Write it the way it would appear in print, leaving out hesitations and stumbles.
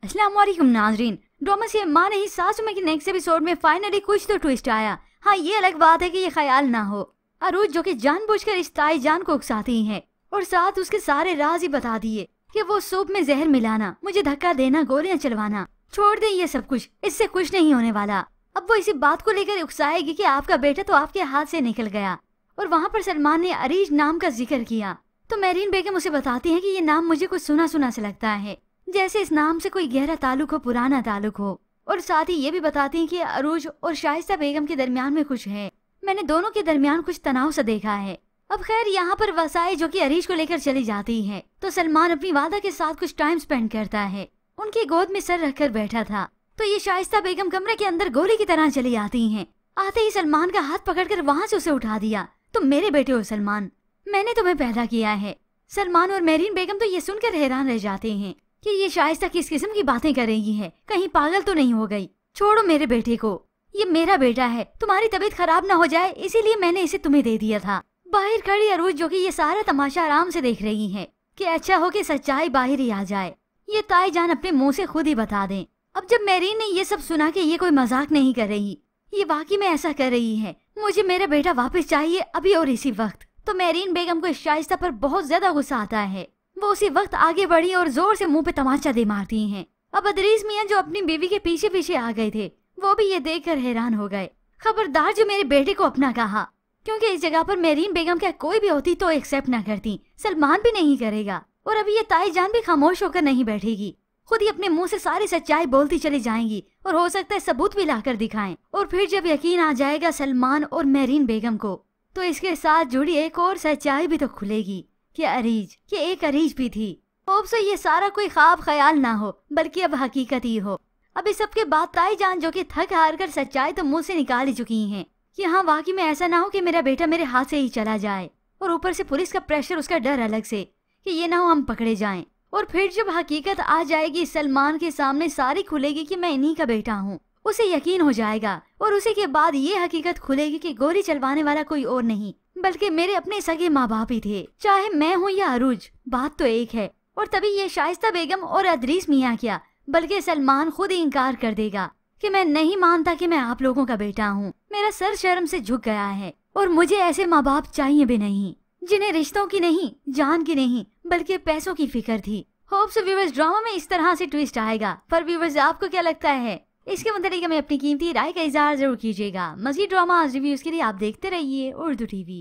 अस्सलाम वालेकुम नाजरीन। ड्रामा से माँ नहीं सासू में के नेक्स्ट एपिसोड में फाइनली कुछ तो ट्विस्ट आया। हाँ, ये अलग बात है कि ये ख्याल ना हो। अरूज जो कि जानबूझकर इस ताई जान को उकसाती है और साथ उसके सारे राज ही बता दिए कि वो सूप में जहर मिलाना, मुझे धक्का देना, गोलियां चलवाना, छोड़ दे ये सब कुछ, इससे कुछ नहीं होने वाला। अब वो इसी बात को लेकर उकसाएगी कि आपका बेटा तो आपके हाथ से निकल गया। और वहाँ पर सलमान ने अरीज नाम का जिक्र किया तो मेरीन बेगम उसे बताती है कि ये नाम मुझे कुछ सुना सुना से लगता है, जैसे इस नाम से कोई गहरा ताल्लुक हो, पुराना ताल्लुक हो। और साथ ही ये भी बताती हैं कि अरूज और शाइस्ता बेगम के दरमियान में कुछ है, मैंने दोनों के दरमियान कुछ तनाव सा देखा है। अब खैर यहाँ पर वसाई जो कि अरीज को लेकर चली जाती है तो सलमान अपनी वादा के साथ कुछ टाइम स्पेंड करता है। उनकी गोद में सर रखकर बैठा था तो ये शाइस्ता बेगम कमरे के अंदर गोली की तरह चली आती हैं। आते ही सलमान का हाथ पकड़कर वहाँ से उसे उठा दिया। तुम मेरे बेटे हो सलमान, मैंने तुम्हें पैदा किया है। सलमान और मेरीन बेगम तो ये सुनकर हैरान रह जाते हैं कि ये शाइस्ता किस किस्म की बातें कर रही है, कहीं पागल तो नहीं हो गई। छोड़ो मेरे बेटे को, ये मेरा बेटा है, तुम्हारी तबीयत खराब ना हो जाए इसीलिए मैंने इसे तुम्हें दे दिया था। बाहर खड़ी अरूज जो कि ये सारा तमाशा आराम से देख रही है कि अच्छा हो कि सच्चाई बाहर ही आ जाए, ये ताई जान अपने मुंह से खुद ही बता दें। अब जब मेरीन ने ये सब सुना कि ये कोई मजाक नहीं कर रही, ये वाकई में ऐसा कर रही है, मुझे मेरा बेटा वापस चाहिए अभी और इसी वक्त, तो मेरीन बेगम को शाइस्ता पर बहुत ज्यादा गुस्सा आता है। वो उसी वक्त आगे बढ़ी और जोर से मुंह पे तमाचा दे मारती हैं। अब अदरीस मियां जो अपनी बीवी के पीछे पीछे आ गए थे वो भी ये देखकर हैरान हो गए। खबरदार जो मेरे बेटे को अपना कहा, क्योंकि इस जगह पर मेरीन बेगम क्या कोई भी होती तो एक्सेप्ट ना करती, सलमान भी नहीं करेगा। और अभी ये ताई जान भी खामोश होकर नहीं बैठेगी, खुद ही अपने मुंह से सारी सच्चाई बोलती चली जाएंगी और हो सकता है सबूत भी लाकर दिखाएं। और फिर जब यकीन आ जाएगा सलमान और मेरीन बेगम को तो इसके साथ जुड़ी एक और सच्चाई भी तो खुलेगी कि अरीज, कि एक अरीज भी थी। होप सो ये सारा कोई ख्वाब ख्याल ना हो बल्कि अब हकीकत ही हो। अब इस सब के बाद ताई जान जो कि थक हार कर सच्चाई तो मुंह से निकाल ही चुकी हैं कि हाँ वाकई में ऐसा ना हो कि मेरा बेटा मेरे हाथ से ही चला जाए, और ऊपर से पुलिस का प्रेशर, उसका डर अलग से कि ये ना हो हम पकड़े जाएं। और फिर जब हकीकत आ जाएगी सलमान के सामने सारी खुलेगी कि मैं इन्हीं का बेटा हूँ, उसे यकीन हो जाएगा। और उसी के बाद ये हकीकत खुलेगी कि गोली चलवाने वाला कोई और नहीं बल्कि मेरे अपने सगे माँ बाप ही थे, चाहे मैं हूँ या अरूज, बात तो एक है। और तभी ये शाइस्ता बेगम और अदरीस मियाँ क्या बल्कि सलमान खुद ही इनकार कर देगा कि मैं नहीं मानता कि मैं आप लोगों का बेटा हूँ, मेरा सर शर्म से झुक गया है और मुझे ऐसे माँ बाप चाहिए भी नहीं जिन्हें रिश्तों की नहीं, जान की नहीं बल्कि पैसों की फिक्र थी। होप्स व्यूअर्स ड्रामा में इस तरह से ट्विस्ट आएगा, पर व्यूअर्स आपको क्या लगता है इसके मुताबिक हमें अपनी कीमती राय का इज़हार जरूर कीजिएगा। मज़ीद ड्रामा रिव्यूज के लिए आप देखते रहिए उर्दू टीवी।